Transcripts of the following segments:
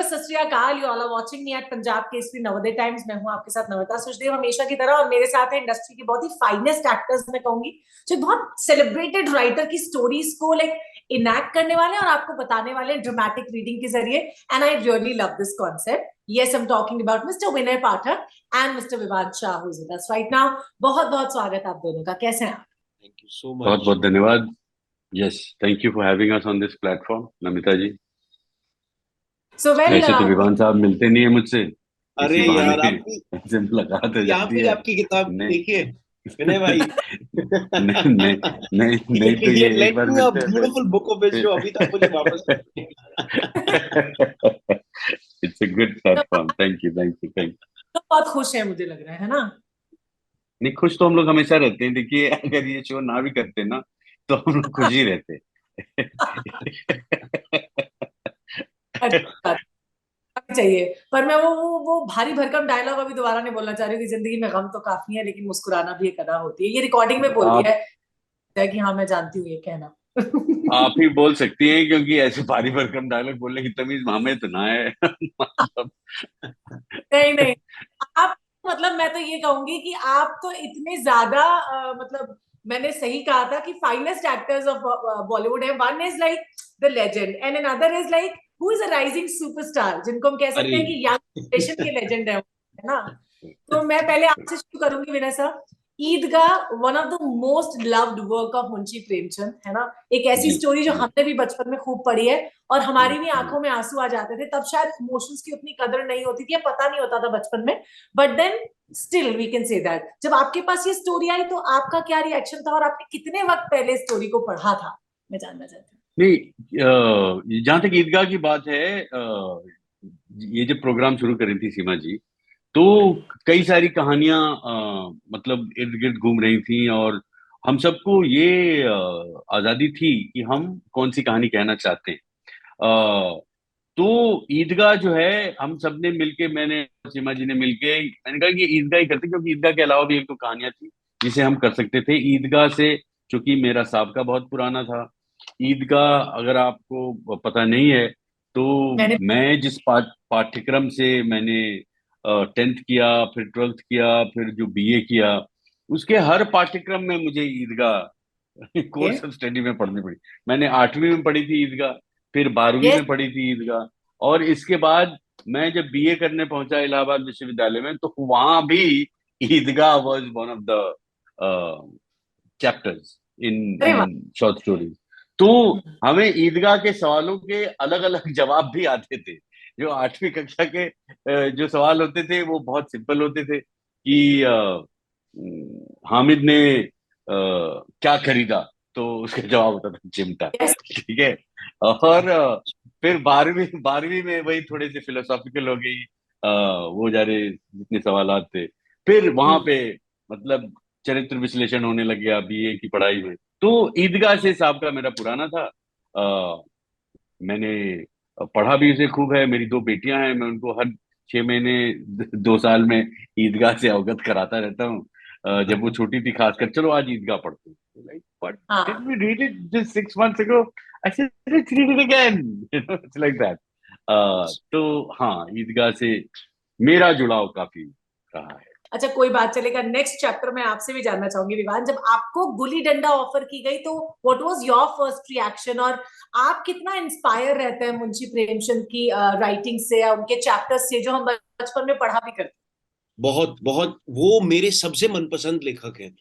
सत Shri Akal, you all are watching me at Punjab Kesari Navodaya times. मैं हूं आपके साथ नम्रता सुचदेव हमेशा की तरह, और मेरे साथ है इंडस्ट्री के बहुत ही फाइनेस्ट एक्टर्स मैं कहूंगी, जो बहुत सेलिब्रेटेड राइटर की स्टोरीज को इनैक्ट करने वाले हैं और आपको बताने वाले हैं ड्रामेटिक रीडिंग के जरिए। And I really love this concept. Yes, I am talking about mister Vinay Pathak and mister Vivaan Shah who is with us right now. बहुत बहुत स्वागत है आप दोनों का। कैसे हैं आप? थैंक यू सो बहुत मच। बहुत धन्यवाद। Yes, thank you for having us on this platform, Namita ji. So well, ऐसे तो विवान साहब मिलते नहीं है मुझसे, अरे इसी बहाने यार, आपकी ऐसे मुलाकात हो जाती आपने है। आपकी किताब नहीं देखिए विनय भाई। नहीं नहीं नहीं नहीं, तो ये ये एक लेट बार मी अ मिलते हैं ब्यूटीफुल बुक ऑफ हिज जो अभी तक मुझे वापस नहीं मिला। It's a good platform. Thank you thank you thank you. तो बहुत खुश है मुझे लग रहा है ना? नहीं, खुश तो हम लोग हमेशा रहते हैं। देखिए, अगर ये शो ना भी करते ना तो हम लोग खुश ही रहते। अच्छा, चाहिए। पर मैं वो भारी भरकम डायलॉग अभी दोबारा नहीं बोलना चाह रही थी। जिंदगी में गम तो काफी है, लेकिन मुस्कुराना भी एक अदा होती है। ये रिकॉर्डिंग में बोल दिया आप है कि हाँ, मैं जानती हूँ ये कहना। आप ही बोल सकती हैं, क्योंकि ऐसे भारी भरकम डायलॉग बोलने की तमीज हमें तो ना है। मतलब नहीं नहीं, आप मतलब मैं तो ये कहूंगी कि आप तो इतने ज्यादा मतलब मैंने सही कहा था कि फाइनेस्ट एक्टर्स ऑफ बॉलीवुड है। One is like the legend and another is like who is a rising superstar, जिनको हम कह सकते अरे हैं कि यंग जनरेशन के लेजेंड है ना। तो मैं पहले आपसे शुरू करूंगी विनय साहब। Idgah, one of the most loved work of Munshi Premchand, है ना। एक ऐसी जी स्टोरी जो जी। हमने भी बचपन में खूब पढ़ी है, और हमारी भी हम्म। आंखों में आंसू आ जाते थे। तब शायद इमोशंस की उतनी कदर नहीं होती थी या पता नहीं होता था बचपन में, but then still we can say that जब आपके पास ये स्टोरी आई तो आपका क्या रिएक्शन था, और आपने कितने वक्त पहले स्टोरी को पढ़ा था, मैं जानना चाहती हूँ। नहीं, जहां तक ईदगाह की बात है, ये जब प्रोग्राम शुरू करी थी सीमा जी, तो कई सारी कहानियां मतलब इर्द गिर्द घूम रही थी, और हम सबको ये आजादी थी कि हम कौन सी कहानी कहना चाहते हैं। तो ईदगाह जो है, हम सब ने मिलके, मैंने और सीमा जी ने मिलके, मैंने कहा कि ईदगाह ही करते, क्योंकि ईदगाह के अलावा भी एक तो कहानियां थी जिसे हम कर सकते थे ईदगाह से। चूंकि मेरा साबका बहुत पुराना था ईदगाह, अगर आपको पता नहीं है तो, मैंने मैं जिस पाठ्यक्रम से मैंने 10th किया, फिर 12th किया, फिर जो बीए किया, उसके हर पाठ्यक्रम में मुझे ईदगाह कोर्स ऑफ स्टडी में पढ़नी पड़ी। मैंने 8वीं में पढ़ी थी ईदगाह, फिर 12वीं यस, में पढ़ी थी ईदगाह, और इसके बाद मैं जब बीए करने पहुंचा इलाहाबाद विश्वविद्यालय में, तो वहां भी Idgah was one of the chapters in अरे इन वाह। Short stories. तो हमें ईदगाह के सवालों के अलग अलग जवाब भी आते थे। जो 8वीं कक्षा के जो सवाल होते थे वो बहुत सिंपल होते थे कि हामिद ने क्या खरीदा, तो उसका जवाब होता था चिमटा। यस, ठीक है। और फिर 12वीं में वही थोड़े से फिलोसॉफिकल हो गई, वो जा रहे जितने सवालात थे। फिर वहां पे मतलब चरित्र विश्लेषण होने लग गया बीए की पढ़ाई में। तो ईदगाह से साहब का मेरा पुराना था। मैंने पढ़ा भी उसे खूब है। मेरी दो बेटियां हैं, मैं उनको हर 6 महीने 2 साल में ईदगाह से अवगत कराता रहता हूँ। जब वो छोटी थी खासकर, चलो आज ईदगाह पढ़ते हैं, लाइक बट हाँ। Did we read it just 6 months ago? I said let's read it again. It's like that. तो हाँ, ईदगाह से मेरा जुड़ाव काफी रहा है। अच्छा, कोई बात चलेगा। नेक्स्ट चैप्टर में आपसे भी जानना चाहूंगी विवान, जब आपको गुल्ली डंडा ऑफर की गई तो what was your first reaction, और आप कितना इंस्पायर रहते हैं मुंशी प्रेमचंद की राइटिंग से या उनके चैप्टर्स से, जो हम बचपन में पढ़ा भी करते बहुत बहुत वो मेरे सबसे मनपसंद लेखक हैं।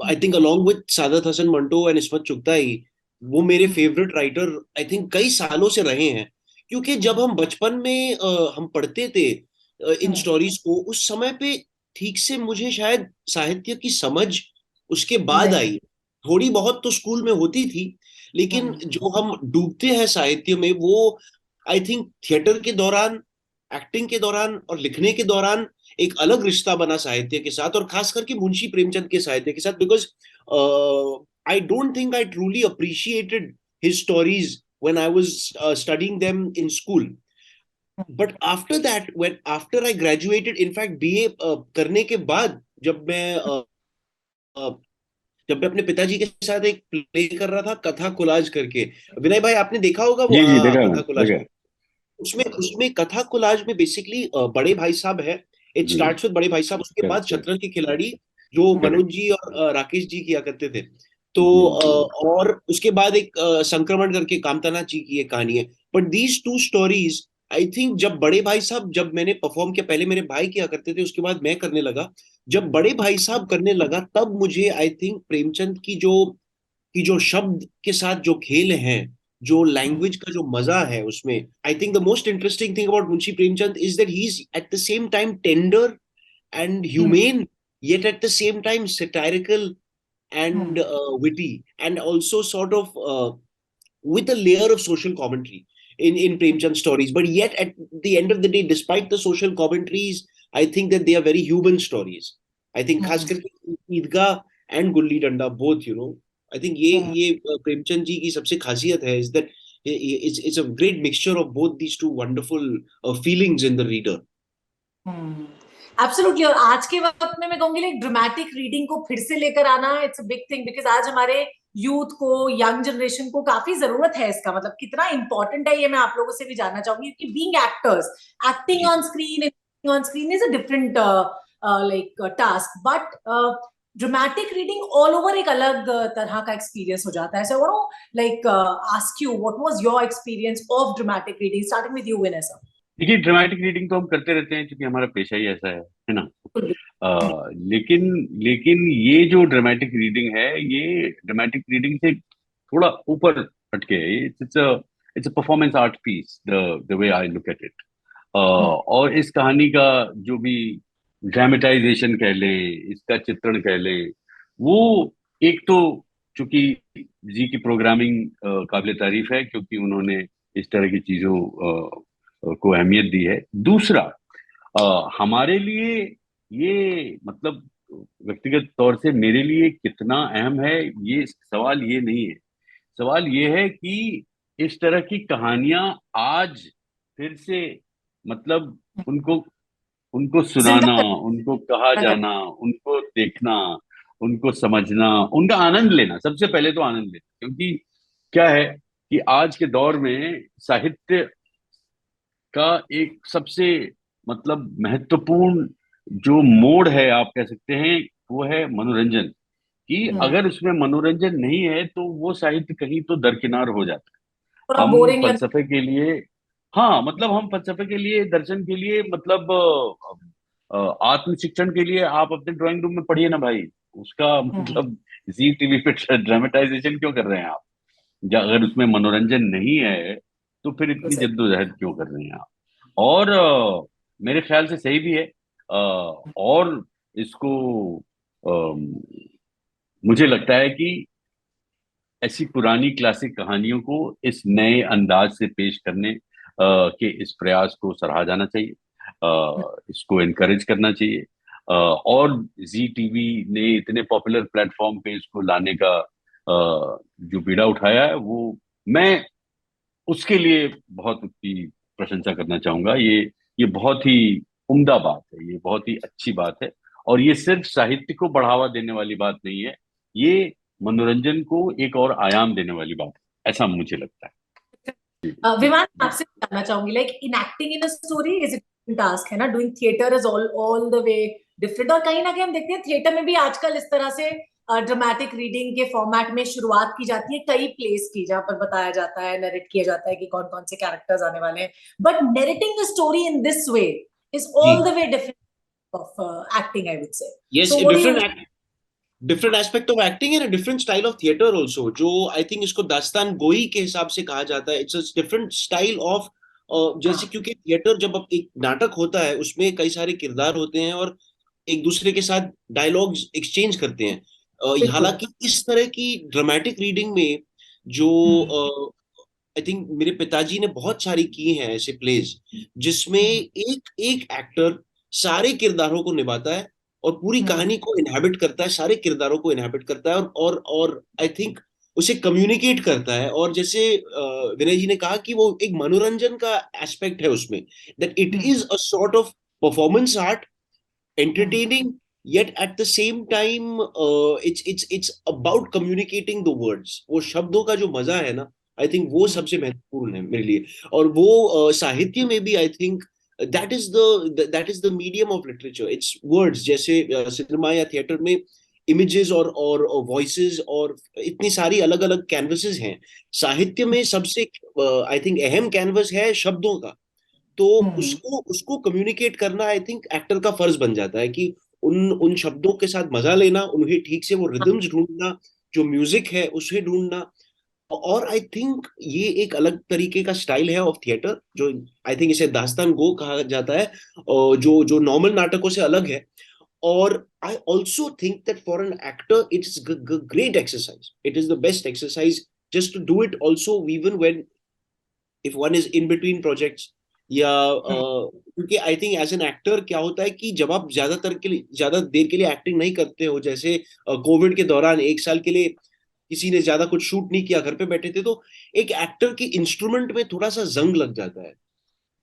I think along with Saadat Hasan Manto and Ismat Chughtai, वो मेरे फेवरेट राइटर आई थिंक कई सालों से रहे हैं। क्योंकि जब हम बचपन में हम पढ़ते थे इन हैं। स्टोरीज को, उस समय पे ठीक से मुझे शायद साहित्य की समझ उसके बाद नहीं। आई। थोड़ी बहुत तो स्कूल में होती थी, लेकिन हम्म। जो हम डूबते हैं साहित्य में, वो आई थिंक थिएटर के दौरान, एक्टिंग के दौरान और लिखने के दौरान एक अलग रिश्ता बना साहित्य के साथ, और खास करके मुंशी प्रेमचंद के साहित्य के साथ। Because I don't think I truly appreciated his stories when I was studying them in school. But after that, when after I graduated, in fact BA करने के बाद, uh, जब मैं अपने पिताजी के साथ एक प्ले कर रहा था, कथा कोलाज करके। विनय भाई, आपने देखा होगा वो? जी जी, हाँ, देखा ना, कथा कोलाज। देखा। उसमें उसमें कथा कोलाज में बेसिकली बड़े भाई साहब है। इट स्टार्ट्स विद बड़े भाई साहब, उसके बाद करेक्ट करेक्ट शतरंज के खिलाड़ी जो करेक्ट मनोज जी और राकेश जी किया करते थे। तो जी जी और उसके बाद एक संक्रमण करके कामताना जी की एक कहानी है। But these two stories, I think जब बड़े भाई साहब, जब मैंने परफॉर्म किया, पहले मेरे भाई किया करते थे, उसके बाद मैं करने लगा। जब बड़े भाई साहब करने लगा तब मुझे आई थिंक प्रेमचंद की जो शब्द के साथ जो खेल है, जो लैंग्वेज का जो मजा है उसमें, I think the most interesting thing about Munshi Premchand is that he is at the same time tender and humane, yet at the same time satirical and witty, and also sort of with a layer of social commentary in Premchand's stories. But yet, at the end of the day, despite the social commentaries, I think that they are very human stories. I think खास करके ईदगाह and gulli danda both, you know, I think ये प्रेमचंद जी की सबसे खासियत है is that it's a great mixture of both these two wonderful feelings in the reader. Absolutely. और आज के वक्त में मैं कहूंगी लाइक ड्रामेटिक रीडिंग को फिर से लेकर आना, it's a big thing, because आज हमारे यूथ को, यंग जनरेशन को काफी जरूरत है इसका। मतलब कितना इंपॉर्टेंट है ये मैं आप लोगों से भी जानना चाहूंगी, क्योंकि being actors, acting on screen is a different like task, but dramatic reading all over एक अलग तरह का एक्सपीरियंस हो जाता है। So I want to like ask you what was your experience of dramatic reading, starting with you Vanessa. देखिए, dramatic reading तो हम करते रहते हैं क्योंकि हमारा पेशा ही ऐसा है ना। लेकिन लेकिन ये जो ड्रामेटिक रीडिंग है, ये ड्रामेटिक रीडिंग से थोड़ा ऊपर हटके है। It's a performance art piece, the way I look at it. और इस कहानी का जो भी ड्रामेटाइजेशन कह लें, इसका चित्रण कह लें, वो एक तो चूंकि जी की प्रोग्रामिंग काबिल तारीफ है क्योंकि उन्होंने इस तरह की चीजों को अहमियत दी है। दूसरा, हमारे लिए ये मतलब व्यक्तिगत तौर से मेरे लिए कितना अहम है, ये सवाल ये नहीं है। सवाल ये है कि इस तरह की कहानियां आज फिर से मतलब उनको उनको जिंदा सुनाना, उनको कहा करना। जाना, उनको देखना, उनको समझना, उनका आनंद लेना, सबसे पहले तो आनंद लेना। क्योंकि क्या है कि आज के दौर में साहित्य का एक सबसे मतलब महत्वपूर्ण जो मोड़ है, आप कह सकते हैं, वो है मनोरंजन। कि अगर उसमें मनोरंजन नहीं है तो वो साहित्य कहीं तो दरकिनार हो जाता थोड़ा है। हम बोरिंग लग। फलसफे के लिए, हाँ मतलब हम फलसफे के लिए, दर्शन के लिए, मतलब आत्म शिक्षण के लिए आप अपने ड्राइंग रूम में पढ़िए ना भाई। उसका मतलब जी टीवी पे ड्रामेटाइजेशन क्यों कर रहे हैं आप? या अगर उसमें मनोरंजन नहीं है तो फिर इतनी जद्दोजहद क्यों कर रहे हैं आप? और मेरे ख्याल से सही भी है। और इसको मुझे लगता है कि ऐसी पुरानी क्लासिक कहानियों को इस नए अंदाज से पेश करने के इस प्रयास को सराहा जाना चाहिए। इसको एनकरेज करना चाहिए। और जी टीवी ने इतने पॉपुलर प्लेटफॉर्म पे इसको लाने का जो बीड़ा उठाया है, वो मैं उसके लिए बहुत उसकी प्रशंसा करना चाहूंगा। ये बहुत ही उम्दा बात है, ये बहुत ही अच्छी बात है। और ये सिर्फ साहित्य को बढ़ावा देने वाली बात नहीं है, ये मनोरंजन को एक और आयाम देने वाली बात है, ऐसा मुझे लगता है। विमान, जी आपसे जानना चाहूंगी like in acting in a story is it task है ना, doing theatre is all the way different. और कहीं ना कहीं हम देखते हैं थिएटर में भी आजकल इस तरह से ड्रामेटिक रीडिंग के फॉर्मेट में शुरुआत की जाती है कई प्लेस की, जहां पर बताया जाता है, नरेट किया जाता है कि कौन कौन से कैरेक्टर्स आने वाले हैं। But narrating the story in this way is जी, all the way different of acting, I would say. yes, so a what do you. different aspect of acting and a different style of theater also, जो I think इसको दास्तान गोई के हिसाब से कहा जाता है। It's a different style of, जैसे क्योंकि थिएटर जब अब एक नाटक होता है उसमें कई सारे किरदार होते हैं और एक दूसरे के साथ डायलॉग्स एक्सचेंज करते हैं। बिल्कुल। हालांकि इस तरह की ड्रामेटिक रीडिंग में जो आई थिंक मेरे पिताजी ने बहुत सारी की हैं ऐसे प्लेज जिसमें एक एक एक्टर सारे किरदारों को निभाता है और पूरी कहानी को इनहेबिट करता है, सारे किरदारों को इनहेबिट करता है और आई थिंक उसे कम्युनिकेट करता है। और जैसे विनय जी ने कहा कि वो एक मनोरंजन का एस्पेक्ट है उसमें, that it is a sort of performance art, entertaining, yet at the same time it's about communicating the words। वो शब्दों का जो मजा है ना, आई थिंक वो सबसे महत्वपूर्ण है मेरे लिए। और वो साहित्य में भी I think that is the medium of literature, it's words. जैसे सिनेमा या थिएटर में इमेजेस और वॉइसेस और इतनी सारी अलग अलग कैनवसेस हैं, साहित्य में सबसे आई थिंक अहम कैनवस है शब्दों का। तो हम्म। उसको उसको कम्युनिकेट करना आई थिंक एक्टर का फर्ज बन जाता है कि उन उन शब्दों के साथ मजा लेना, उन्हें ठीक से वो रिदम्स ढूंढना, जो म्यूजिक है उसे ढूंढना। और आई थिंक ये एक अलग तरीके का स्टाइल है ऑफ थिएटर, जो आई थिंक इसे दास्तान गो कहा जाता है, और जो जो नॉर्मल नाटकों से अलग है। और I also think that for an actor it is great exercise, it is the best exercise just to do it also even when if one is in between projects. या क्योंकि I think as an actor क्या होता है कि जब आप ज्यादा देर के लिए एक्टिंग नहीं करते हो, जैसे कोविड के दौरान एक साल के लिए किसी ने ज्यादा कुछ शूट नहीं किया, घर पे बैठे थे, तो एक एक्टर की इंस्ट्रूमेंट में थोड़ा सा जंग लग जाता है।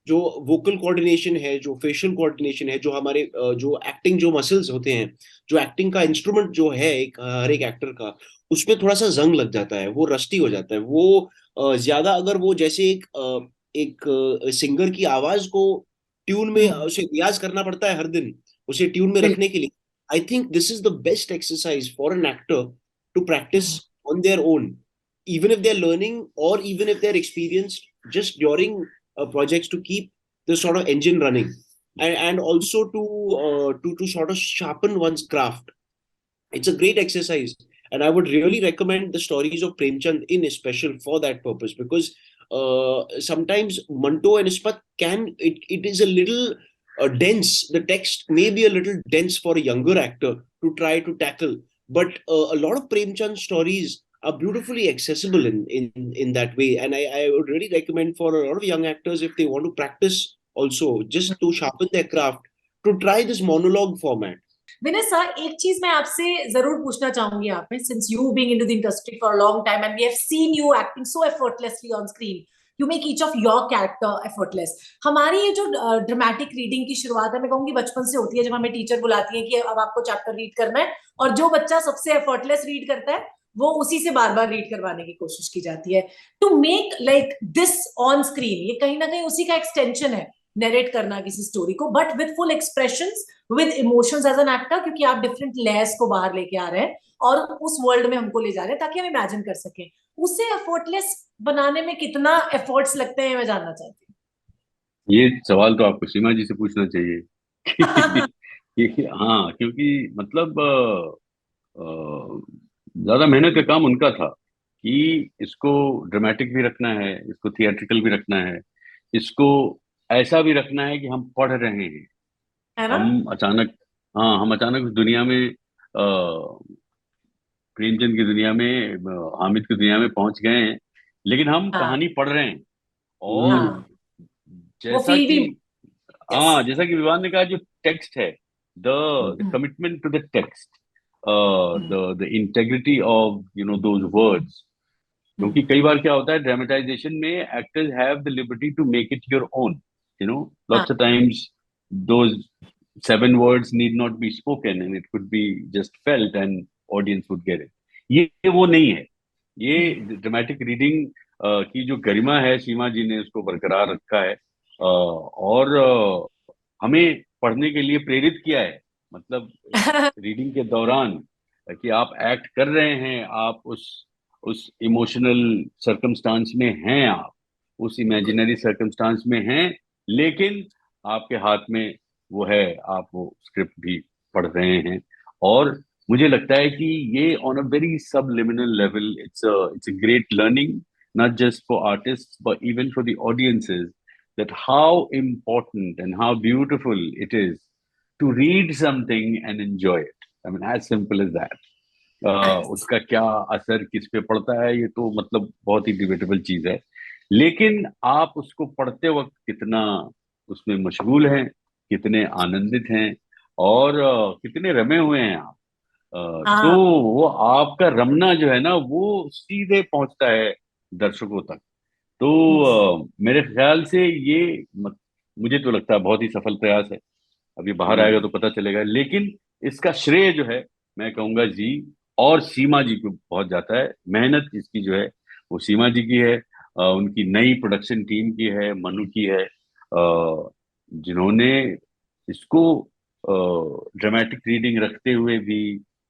जो वोकल कोऑर्डिनेशन है, जो फेशियल कोऑर्डिनेशन है, जो हमारे जो एक्टिंग जो मसल्स होते हैं, जो एक्टिंग का इंस्ट्रूमेंट जो है एक हर एक एक्टर का, उसमें थोड़ा सा जंग लग जाता है, वो रस्टी हो जाता है। वो ज्यादा अगर वो जैसे एक सिंगर की आवाज को ट्यून में हम्म। उसे रियाज करना पड़ता है हर दिन उसे ट्यून में बिल्कुल। रखने के लिए। I think this is the best exercise for an actor to practice hmm. on their own, even if they're learning or even if they're experienced, just during projects, to keep the sort of engine running, and also to sort of sharpen one's craft. It's a great exercise, and I would really recommend the stories of Premchand in special for that purpose, because sometimes Manto and Ispat it is a little dense. The text may be a little dense for a younger actor to try to tackle, but a lot of Premchand stories are beautifully accessible in that way. And I would really recommend for a lot of young actors, if they want to practice also, just to sharpen their craft, to try this monologue format. Vinay sir, एक चीज मैं आपसे जरूर पूछना चाहूंगी, आप में since you being into the industry for a long time and we have seen you acting so effortlessly on screen, you make each of your character effortless. हमारी ये जो ड्रामेटिक रीडिंग की शुरुआत है, मैं कहूंगी बचपन से होती है, जब हमें टीचर बुलाती है कि अब आपको चैप्टर रीड करना है, और जो बच्चा सबसे एफर्टलेस रीड करता है वो उसी से बार बार रीड करवाने की कोशिश की जाती है to make like this on screen. ये कहीं ना कहीं उसी का एक्सटेंशन है, नरेट करना किसी स्टोरी को, but with full expressions, with emotions as an actor, क्योंकि आप डिफरेंट लेयर्स को बाहर लेके आ रहे हैं और उस वर्ल्ड में हमको ले जा रहे हैं ताकि हम इमेजिन कर सकें। उसे एफर्टलेस बनाने में कितना एफर्ट्स लगते हैं, मैं जानना चाहती ये सवाल तो आपको सीमा जी से पूछना चाहिए। हूँ। हाँ, क्योंकि मतलब ज्यादा मेहनत का काम उनका था कि इसको ड्रामेटिक भी रखना है, इसको थिएट्रिकल भी रखना है, इसको ऐसा भी रखना है कि हम पढ़ रहे हैं। है ना? हम अचानक हम अचानक उस दुनिया में प्रेमचंद की दुनिया में, हामिद की दुनिया में पहुंच गए हैं, लेकिन हम हाँ। कहानी पढ़ रहे हैं। और हम्म। हाँ। वो जैसा फील कि भी। यस। जैसा कि विवान ने कहा, जो टेक्स्ट है, the the hmm. Commitment to the text, hmm. The integrity of those words. क्योंकि कई बार क्या होता है ड्रामेटाइजेशन में, actors have the liberty to make it your own, हाँ। Lots of times those 7 words need not be spoken and it could be just felt and audience would get it. ये वो नहीं है। ये ड्रामेटिक रीडिंग की जो गरिमा है, सीमा जी ने उसको बरकरार रखा है, और हमें पढ़ने के लिए प्रेरित किया है। मतलब रीडिंग के दौरान कि आप एक्ट कर रहे हैं, आप उस इमोशनल सर्कमस्टांस में हैं, आप उस बिल्कुल। इमेजिनरी सर्कमस्टांस में हैं, लेकिन आपके हाथ में वो है, आप वो स्क्रिप्ट भी पढ़ रहे हैं। और मुझे लगता है कि ये on a very subliminal level, it's a great learning, not just for artists but even for the audiences, that how important and how beautiful it is to read something and enjoy it. I mean, as simple as that. उसका क्या असर किस पे पड़ता है, ये तो मतलब बहुत ही डिबेटेबल चीज है। लेकिन आप उसको पढ़ते वक्त कितना उसमें मशगूल हैं, कितने आनंदित हैं, और कितने रमे हुए हैं आप, तो हाँ। वो आपका रमना जो है ना, वो सीधे पहुंचता है दर्शकों तक। तो मेरे ख्याल से ये मुझे तो लगता है बहुत ही सफल प्रयास है। अभी बाहर आएगा तो पता चलेगा, लेकिन इसका श्रेय जो है, मैं कहूंगा जी और सीमा जी को बहुत जाता है। मेहनत इसकी जो है वो सीमा जी की है, उनकी नई प्रोडक्शन टीम की है, मनु की है, जिन्होंने इसको ड्रामेटिक रीडिंग रखते हुए भी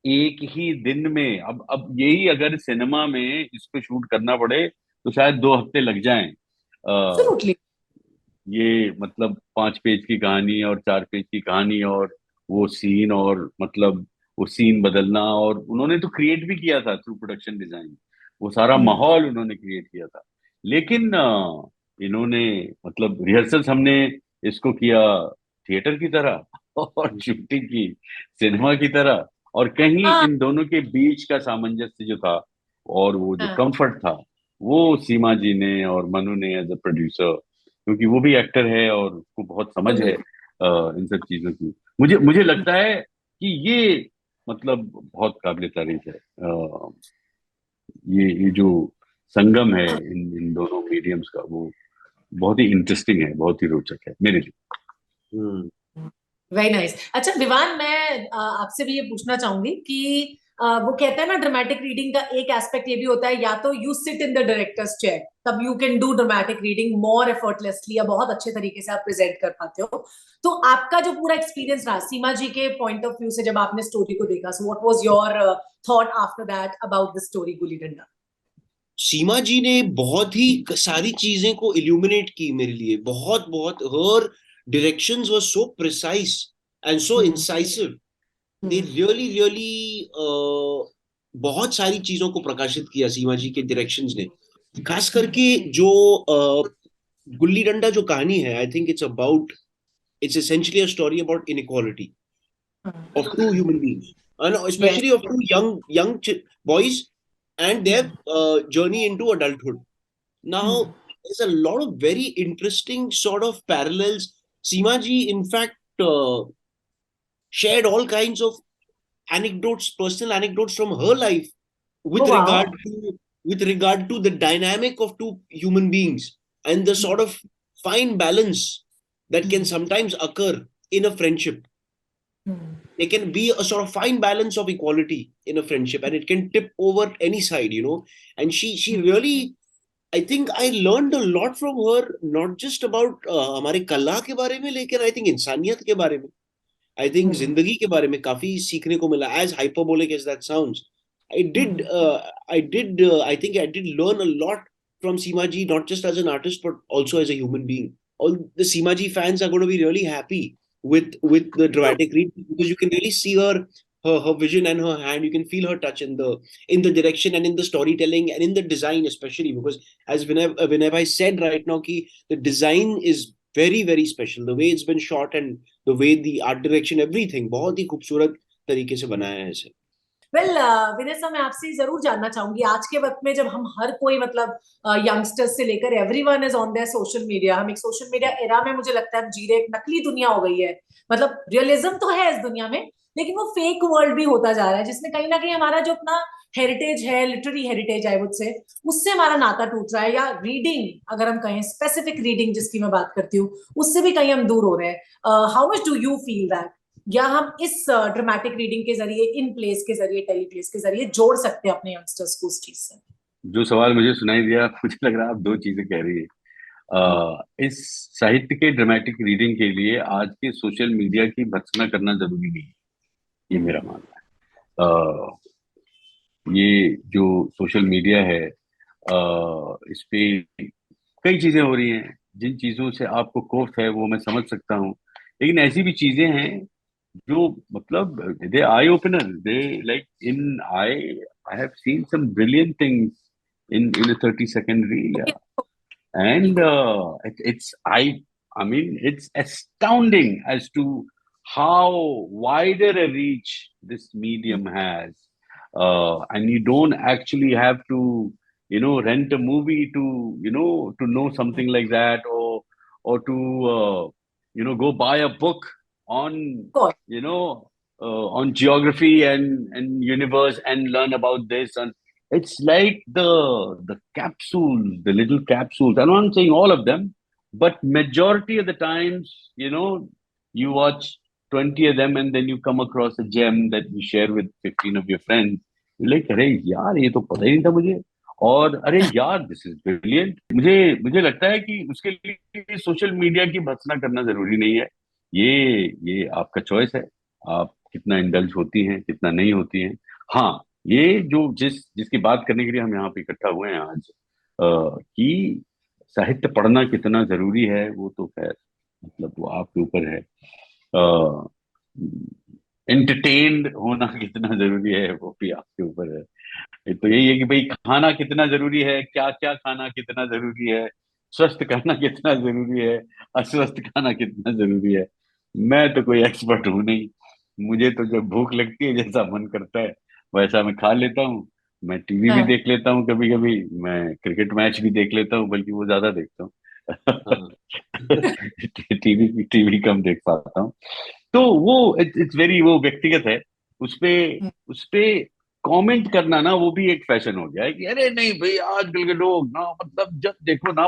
एक ही दिन में, अब यही अगर सिनेमा में इसको शूट करना पड़े तो शायद 2 हफ्ते लग जाएं। एब्सोल्युटली। ये मतलब 5 पेज की कहानी और 4 पेज की कहानी, और वो सीन, और मतलब वो सीन बदलना, और उन्होंने तो क्रिएट भी किया था थ्रू प्रोडक्शन डिजाइन, वो सारा माहौल उन्होंने क्रिएट किया था। लेकिन इन्होंने मतलब रिहर्सल्स हमने इसको किया थिएटर की तरह और शूटिंग की सिनेमा की तरह, और कहीं हाँ इन दोनों के बीच का सामंजस्य जो था और वो जो हाँ। कंफर्ट था, वो सीमा जी ने और मनु ने एज अ प्रोड्यूसर, क्योंकि वो भी एक्टर है और उसको बहुत समझ है बिल्कुल। इन सब चीजों की। मुझे मुझे लगता है कि ये मतलब बहुत काबिल तारीफ है। ये जो संगम है इन इन दोनों मीडियम्स का, वो बहुत ही इंटरेस्टिंग है, बहुत ही रोचक है मेरे लिए। हम्म। Very nice. अच्छा विवान, मैं आपसे भी ये पूछना चाहूंगी कि वो कहते हैं ना ड्रामेटिक रीडिंग का एक एस्पेक्ट ये भी होता है, या तो you sit in the director's chair, तब you can do dramatic reading more effortlessly, या बहुत अच्छे तरीके से आप प्रेजेंट कर पाते हो। तो आपका जो पूरा एक्सपीरियंस रहा सीमा जी के पॉइंट ऑफ व्यू से जब आपने स्टोरी को देखा, so what was your thought after that about the story gulli danda? सीमा जी ने बहुत ही सारी चीजें को इल्यूमिनेट की मेरे लिए, बहुत बहुत। हर directions were so precise and so hmm incisive. They hmm really really बहुत सारी चीजों को प्रकाशित किया सीमा जी के डायरेक्शंस ने। खास करके जो गुल्ली डंडा जो कहानी है, I think it's essentially a story about inequality of two human beings, and yes. especially of two young boys and their journey into adulthood. Now, there's a lot of very interesting sort of parallels. Seema ji, in fact, shared all kinds of anecdotes, personal anecdotes from her life oh with wow. regard to the dynamic of two human beings and the sort of fine balance that can sometimes occur in a friendship. There can be a sort of fine balance of equality in a friendship, and it can tip over any side, and she really, I think I learned a lot from her, not just about हमारे कला के बारे में, लेकिन I think इंसानियत के बारे में, I think जिंदगी के बारे में काफी सीखने को मिला, as hyperbolic as that sounds. I think I did learn a lot from Seema ji, not just as an artist but also as a human being. All the Seema ji fans are going to be really happy with the dramatic read, because you can really see her vision and her hand. You can feel her touch in the direction and in the storytelling and in the design, especially because, as whenever I said right now, ki the design is very very special. The way it's been shot and the way the art direction, everything बहुत ही खूबसूरत तरीके से बनाया है इसे। Well विनेसा, मैं आपसे जरूर जानना चाहूंगी, आज के वक्त में जब हम हर कोई मतलब यंगस्टर्स से लेकर everyone is on their social media, हम एक सोशल मीडिया एरा में मुझे लगता है जी रहे, एक नकली दुनिया हो गई है। मतलब रियलिज्म तो है इस दुनिया में, लेकिन वो फेक वर्ल्ड भी होता जा रहा है, जिसमें कहीं ना कहीं हमारा जो अपना हेरिटेज है, लिटरेरी हेरिटेज आई वुड से, उससे हमारा नाता टूट रहा है, या रीडिंग अगर हम कहें, स्पेसिफिक रीडिंग जिसकी मैं बात करती हूँ, उससे भी कहीं हम दूर हो रहे हैं। How much do you feel that, या हम इस ड्रामेटिक रीडिंग के जरिए, इन प्लेस के जरिए, टेली प्लेस के जरिए जोड़ सकते हैं अपने यंगस्टर्स को उस चीज से? जो सवाल मुझे सुनाई दिया, मुझे लग रहा है आप दो चीजें कह रही है। इस साहित्य के ड्रामेटिक रीडिंग के लिए आज के सोशल मीडिया की भर्त्सना करना जरूरी नहीं है, ये मेरा मानना है। ये जो सोशल मीडिया है, इस पे कई चीजें हो रही हैं, जिन चीजों से आपको खौफ है वो मैं समझ सकता हूँ, लेकिन ऐसी भी चीजें हैं जो मतलब they eye opener, they like in I have seen some brilliant things in a 30-second reel, yeah. And बिल्कुल। I mean it's astounding as to how wider a reach this medium has, and you don't actually have to rent a movie to to know something like that, or to go buy a book on on geography and universe and learn about this. And it's like the capsules, the little capsules. I'm not saying all of them, but majority of the times, you watch 20 of them and then you come across a gem that you share with 15 of your friends. You're like, अरे यार, ये तो पता ही नहीं था मुझे. और अरे यार दिस इज ब्रिलियंट। मुझे मुझे लगता है कि उसके लिए सोशल मीडिया की भर्त्सना करना जरूरी नहीं है। ये आपका चॉइस है, आप कितना इंडल्ज होती हैं कितना नहीं होती हैं। हाँ, ये जो जिसकी बात करने के लिए हम यहाँ पे इकट्ठा हुए हैं आज, कि साहित्य पढ़ना कितना जरूरी है, वो तो खैर मतलब वो आपके ऊपर है। एंटरटेन्ड होना कितना जरूरी है वो भी आपके ऊपर है। तो यही है कि भाई खाना कितना जरूरी है, क्या क्या खाना कितना जरूरी है, स्वस्थ खाना कितना जरूरी है, अस्वस्थ खाना कितना जरूरी है। मैं तो कोई एक्सपर्ट हूं नहीं। मुझे तो जब भूख लगती है, जैसा मन करता है वैसा मैं खा लेता हूँ। मैं टीवी भी हाँ, देख लेता हूँ, कभी कभी मैं क्रिकेट मैच भी देख लेता हूँ, बल्कि वो ज्यादा देखता हूँ। हाँ। टीवी कम देख पाता हूँ। तो वो इट्स वेरी, वो व्यक्तिगत है। उसपे उसपे कमेंट करना ना, वो भी एक फैशन हो गया है कि अरे नहीं भाई आजकल के लोग ना, मतलब जब देखो ना,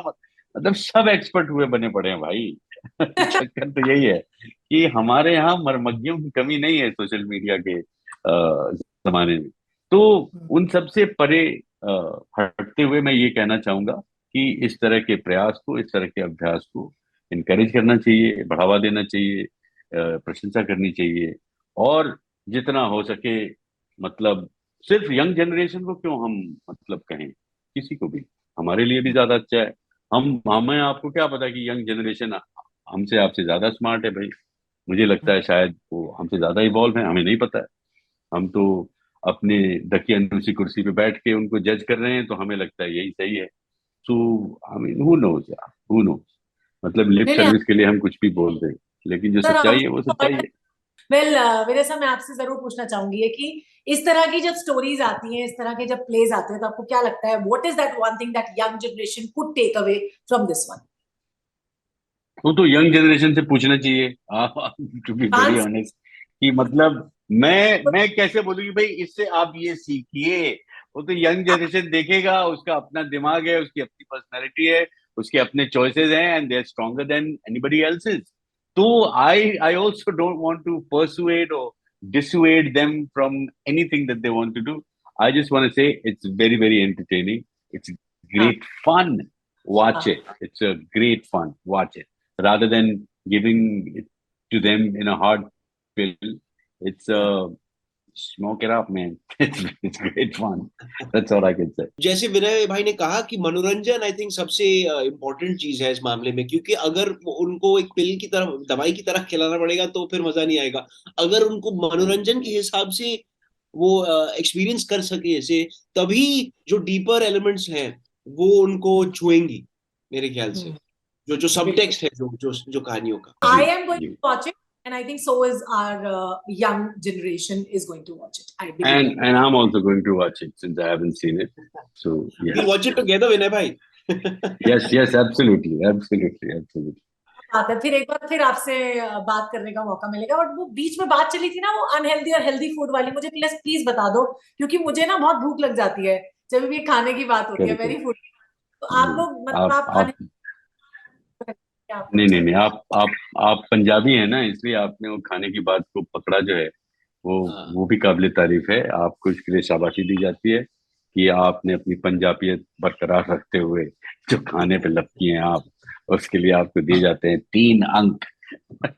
मतलब सब एक्सपर्ट हुए बने पड़े हैं भाई। चक्कर तो यही है कि हमारे यहाँ मर्मज्ञों की कमी नहीं है सोशल मीडिया के जमाने में। तो उन सब से परे हटते हुए मैं ये कहना चाहूंगा कि इस तरह के प्रयास को, इस तरह के अभ्यास को इनकरेज करना चाहिए, बढ़ावा देना चाहिए, प्रशंसा करनी चाहिए। और जितना हो सके, मतलब सिर्फ यंग जनरेशन को क्यों हम मतलब कहें, किसी को भी, हमारे लिए भी ज्यादा अच्छा है। हम हमें आपको क्या पता कि यंग जनरेशन हमसे आपसे ज्यादा स्मार्ट है भाई। मुझे लगता है शायद वो हमसे ज्यादा इवॉल्व है, हमें नहीं पता है। हम तो अपने दकियानूसी कुर्सी पे बैठ के उनको जज कर रहे हैं, तो हमें लगता है यही सही है। So I mean who knows यार, हु नोज। मतलब लिप नहीं नहीं सर्विस के लिए हम कुछ भी बोल दें, लेकिन जो सर, सच्चाई है वो सच्चाई है। वेल विनय, मैं आपसे जरूर पूछना चाहूंगी है कि इस तरह की जब स्टोरीज आती हैं, इस तरह के जब प्लेज आते हैं, तो आपको क्या लगता है what is that one thing that young generation could take away from this one? वो तो यंग जनरेशन से पूछना चाहिए, to be very answer. Honest. कि मतलब मैं कैसे बोलूँ कि भाई इससे आप ये सीखिए। वो तो यंग जनरेशन देखेगा, उसका अपना दिमाग है, उसकी अपनी पर्सनैलिटी है, उसके अपने चॉइसेस हैं, and they are stronger than anybody else's. तो I also don't want to persuade और dissuade them from anything that they want to do. I just want to say it's very, very entertaining. It's हाँ, great fun. Watch हाँ, it. It's a great fun. Watch it. Rather than giving it to them in a hard pill, it's हाँ। smoke it up, man. It's great fun. That's all I can say. जैसे विनय भाई ने कहा कि मनोरंजन I think सबसे important चीज है इस मामले में, क्योंकि अगर उनको एक पिल की तरह, दवाई की तरह खिलाना पड़ेगा तो फिर मजा नहीं आएगा। अगर उनको मनोरंजन के हिसाब से वो एक्सपीरियंस कर सके इसे, तभी जो डीपर एलिमेंट्स हैं वो उनको छुएंगी मेरे ख्याल से। जो जो सब बिल्कुल। टेक्स्ट है, जो जो जो कहानियों का। I ji am going ji. to watch it, and I think so is our young generation is going to watch it. I believe And that. and I'm also going to watch it since I haven't seen it. So yeah. We'll watch it together, विनय भाई। Yes, yes, absolutely, absolutely, absolutely. बात है, फिर एक बार फिर आपसे बात करने का मौका मिलेगा। बट वो बीच में बात चली थी ना, वो अनहेल्दी और हेल्दी फूड वाली, मुझे प्लीज प्लीज बता दो, क्योंकि मुझे ना बहुत भूख लग जाती है जब भी खाने की बात होती है, Correct, वेरी correct. फूड। तो आप नहीं, लोग मतलब आप आप क्या नहीं अप्रोच नहीं नहीं, करते आप पंजाबी हैं ना, इसलिए आपने वो खाने की बात को पकड़ा जो है, वो हाँ। वो भी काबिले तारीफ है। आपको इसके लिए शाबाशी दी जाती है कि आपने अपनी पंजाबियत बरकरार रखते हुए जो खाने पे लपकी हैं आप, उसके लिए आपको दिए जाते हैं 3 अंक। हैं?